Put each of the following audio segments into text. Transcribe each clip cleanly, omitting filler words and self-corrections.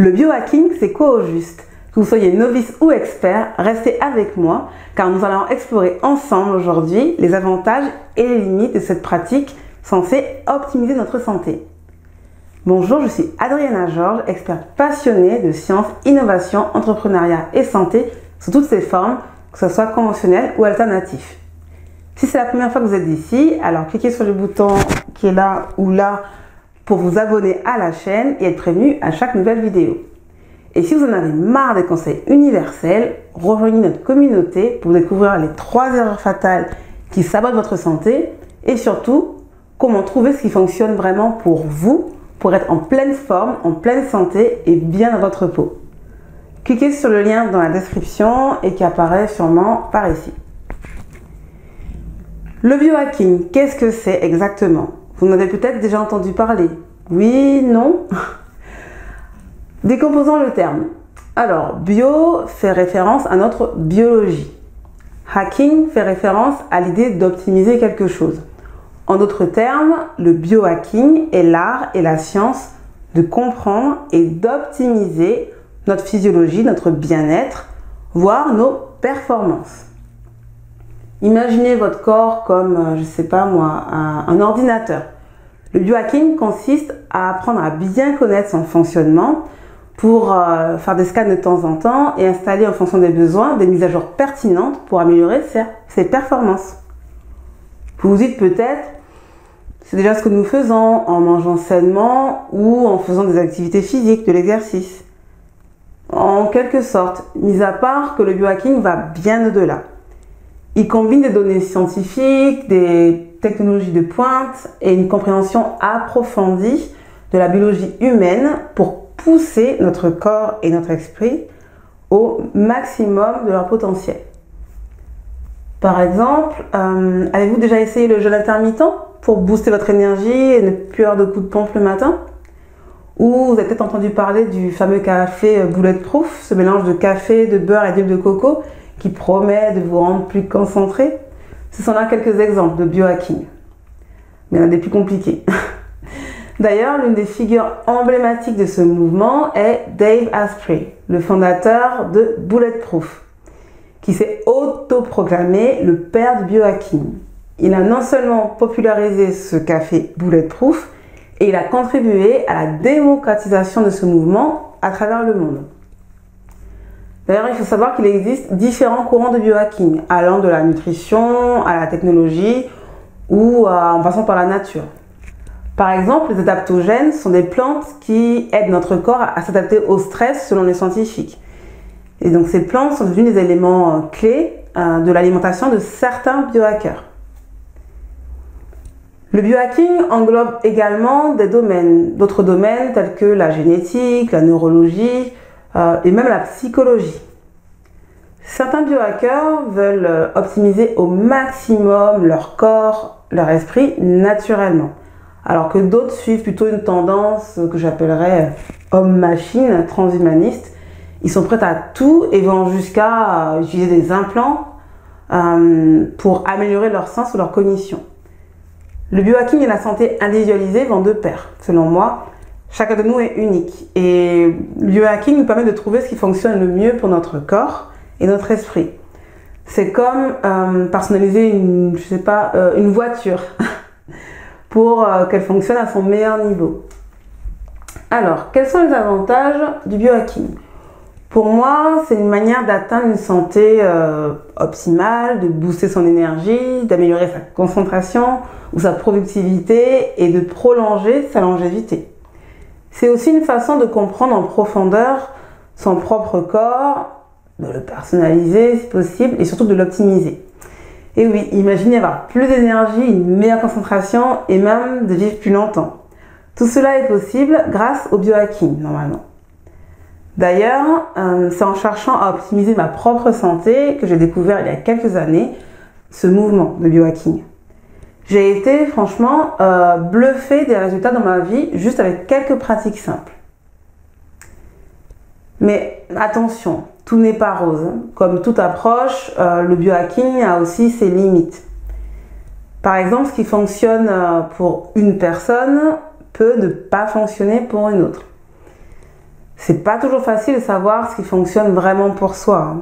Le biohacking, c'est quoi au juste? Que vous soyez novice ou expert, restez avec moi car nous allons explorer ensemble aujourd'hui les avantages et les limites de cette pratique censée optimiser notre santé. Bonjour, je suis Adriana Georges, experte passionnée de sciences, innovation, entrepreneuriat et santé sous toutes ses formes, que ce soit conventionnel ou alternatif. Si c'est la première fois que vous êtes ici, alors cliquez sur le bouton qui est là ou là pour vous abonner à la chaîne et être prévenu à chaque nouvelle vidéo. Et si vous en avez marre des conseils universels, rejoignez notre communauté pour découvrir les 3 erreurs fatales qui sabotent votre santé et surtout comment trouver ce qui fonctionne vraiment pour vous pour être en pleine forme, en pleine santé et bien dans votre peau. Cliquez sur le lien dans la description et qui apparaît sûrement par ici. Le biohacking, qu'est-ce que c'est exactement? Vous en avez peut-être déjà entendu parler. Oui, non? Décomposons le terme. Alors, bio fait référence à notre biologie. Hacking fait référence à l'idée d'optimiser quelque chose. En d'autres termes, le biohacking est l'art et la science de comprendre et d'optimiser notre physiologie, notre bien-être, voire nos performances. Imaginez votre corps comme, je sais pas moi, un ordinateur. Le biohacking consiste à apprendre à bien connaître son fonctionnement pour faire des scans de temps en temps et installer en fonction des besoins des mises à jour pertinentes pour améliorer ses performances. Vous vous dites peut-être, c'est déjà ce que nous faisons en mangeant sainement ou en faisant des activités physiques, de l'exercice. En quelque sorte, mis à part que le biohacking va bien au-delà. Il combine des données scientifiques, des technologies de pointe et une compréhension approfondie de la biologie humaine pour pousser notre corps et notre esprit au maximum de leur potentiel. Par exemple, avez-vous déjà essayé le jeûne intermittent pour booster votre énergie et ne plus avoir de coups de pompe le matin? Ou vous avez peut-être entendu parler du fameux café Bulletproof, ce mélange de café, de beurre et d'huile de coco qui promet de vous rendre plus concentré. Ce sont là quelques exemples de biohacking. Mais il y en a des plus compliqués. D'ailleurs, l'une des figures emblématiques de ce mouvement est Dave Asprey, le fondateur de Bulletproof, qui s'est autoproclamé le père du biohacking. Il a non seulement popularisé ce café Bulletproof, et il a contribué à la démocratisation de ce mouvement à travers le monde. D'ailleurs, il faut savoir qu'il existe différents courants de biohacking, allant de la nutrition à la technologie ou en passant par la nature. Par exemple, les adaptogènes sont des plantes qui aident notre corps à s'adapter au stress selon les scientifiques. Et donc ces plantes sont devenues des éléments clés de l'alimentation de certains biohackers. Le biohacking englobe également d'autres domaines tels que la génétique, la neurologie et même la psychologie. Certains biohackers veulent optimiser au maximum leur corps, leur esprit naturellement, alors que d'autres suivent plutôt une tendance que j'appellerais homme-machine, transhumaniste. Ils sont prêts à tout et vont jusqu'à utiliser des implants pour améliorer leur sens ou leur cognition. Le biohacking et la santé individualisée vont de pair. Selon moi, chacun de nous est unique. Et le biohacking nous permet de trouver ce qui fonctionne le mieux pour notre corps et notre esprit. C'est comme personnaliser une voiture pour qu'elle fonctionne à son meilleur niveau. Alors, quels sont les avantages du biohacking? Pour moi, c'est une manière d'atteindre une santé optimale, de booster son énergie, d'améliorer sa concentration ou sa productivité et de prolonger sa longévité. C'est aussi une façon de comprendre en profondeur son propre corps, de le personnaliser si possible et surtout de l'optimiser. Et oui, imaginez avoir plus d'énergie, une meilleure concentration et même de vivre plus longtemps. Tout cela est possible grâce au biohacking normalement. D'ailleurs, c'est en cherchant à optimiser ma propre santé que j'ai découvert il y a quelques années ce mouvement de biohacking. J'ai été franchement bluffée des résultats dans ma vie juste avec quelques pratiques simples. Mais attention, tout n'est pas rose. Comme toute approche, le biohacking a aussi ses limites. Par exemple, ce qui fonctionne pour une personne peut ne pas fonctionner pour une autre. c'est pas toujours facile de savoir ce qui fonctionne vraiment pour soi.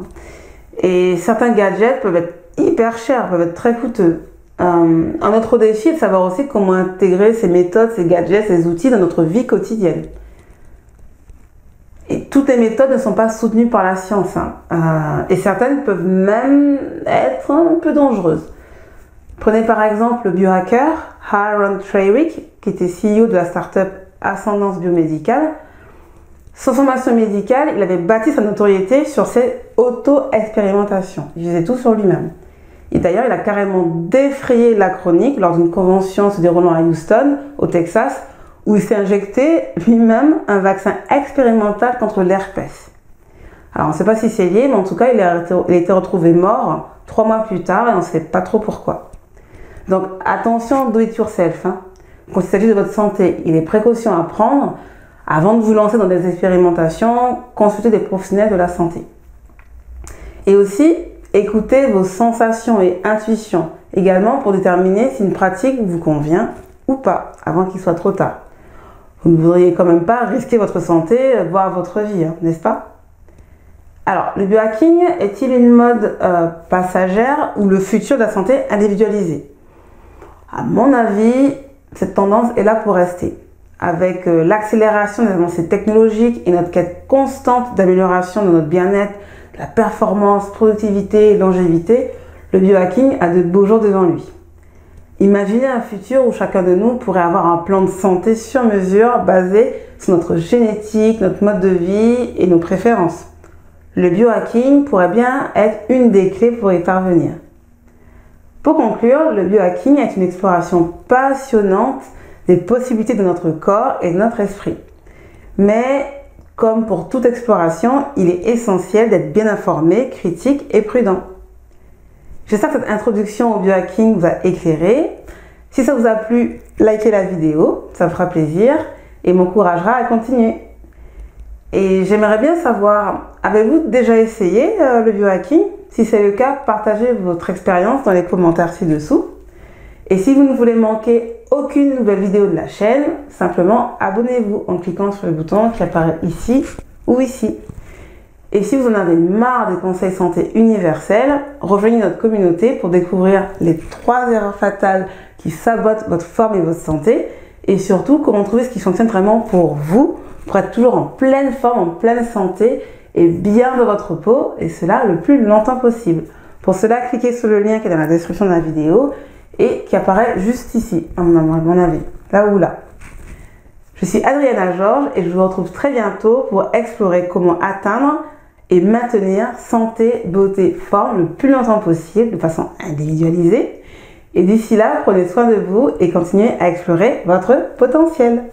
Et certains gadgets peuvent être hyper chers, peuvent être très coûteux. Un autre défi est de savoir aussi comment intégrer ces méthodes, ces gadgets, ces outils dans notre vie quotidienne. Et toutes les méthodes ne sont pas soutenues par la science, et certaines peuvent même être un peu dangereuses. Prenez par exemple le biohacker Aaron Treywick, qui était CEO de la start-up Ascendance Biomédicale. Sans formation médicale, il avait bâti sa notoriété sur ses auto-expérimentations. Il faisait tout sur lui-même. Et d'ailleurs, il a carrément défrayé la chronique lors d'une convention se déroulant à Houston, au Texas, où il s'est injecté lui-même un vaccin expérimental contre l'herpès. Alors, on ne sait pas si c'est lié, mais en tout cas, il a été retrouvé mort 3 mois plus tard et on ne sait pas trop pourquoi. Donc, attention, do it yourself. Quand il s'agit de votre santé, il y a des précautions à prendre. Avant de vous lancer dans des expérimentations, consultez des professionnels de la santé. Et aussi, écoutez vos sensations et intuitions, également pour déterminer si une pratique vous convient ou pas, avant qu'il soit trop tard. Vous ne voudriez quand même pas risquer votre santé, voire votre vie, n'est-ce pas? Alors, le biohacking est-il une mode passagère ou le futur de la santé individualisée? À mon avis, cette tendance est là pour rester. Avec l'accélération des avancées technologiques et notre quête constante d'amélioration de notre bien-être, de la performance, productivité et longévité, le biohacking a de beaux jours devant lui. Imaginez un futur où chacun de nous pourrait avoir un plan de santé sur mesure basé sur notre génétique, notre mode de vie et nos préférences. Le biohacking pourrait bien être une des clés pour y parvenir. Pour conclure, le biohacking est une exploration passionnante des possibilités de notre corps et de notre esprit. Mais, comme pour toute exploration, il est essentiel d'être bien informé, critique et prudent. J'espère que cette introduction au biohacking vous a éclairé. Si ça vous a plu, likez la vidéo, ça me fera plaisir et m'encouragera à continuer. Et j'aimerais bien savoir, avez-vous déjà essayé le biohacking? Si c'est le cas, partagez votre expérience dans les commentaires ci-dessous. Et si vous ne voulez manquer aucune nouvelle vidéo de la chaîne, simplement abonnez-vous en cliquant sur le bouton qui apparaît ici ou ici. Et si vous en avez marre des conseils santé universels, rejoignez notre communauté pour découvrir les 3 erreurs fatales qui sabotent votre forme et votre santé et surtout comment trouver ce qui fonctionne vraiment pour vous, pour être toujours en pleine forme, en pleine santé et bien dans votre peau et cela le plus longtemps possible. Pour cela, cliquez sur le lien qui est dans la description de la vidéo et qui apparaît juste ici, à mon avis, là ou là. Je suis Adriana Georges et je vous retrouve très bientôt pour explorer comment atteindre et maintenir santé, beauté, forme le plus longtemps possible de façon individualisée. Et d'ici là, prenez soin de vous et continuez à explorer votre potentiel.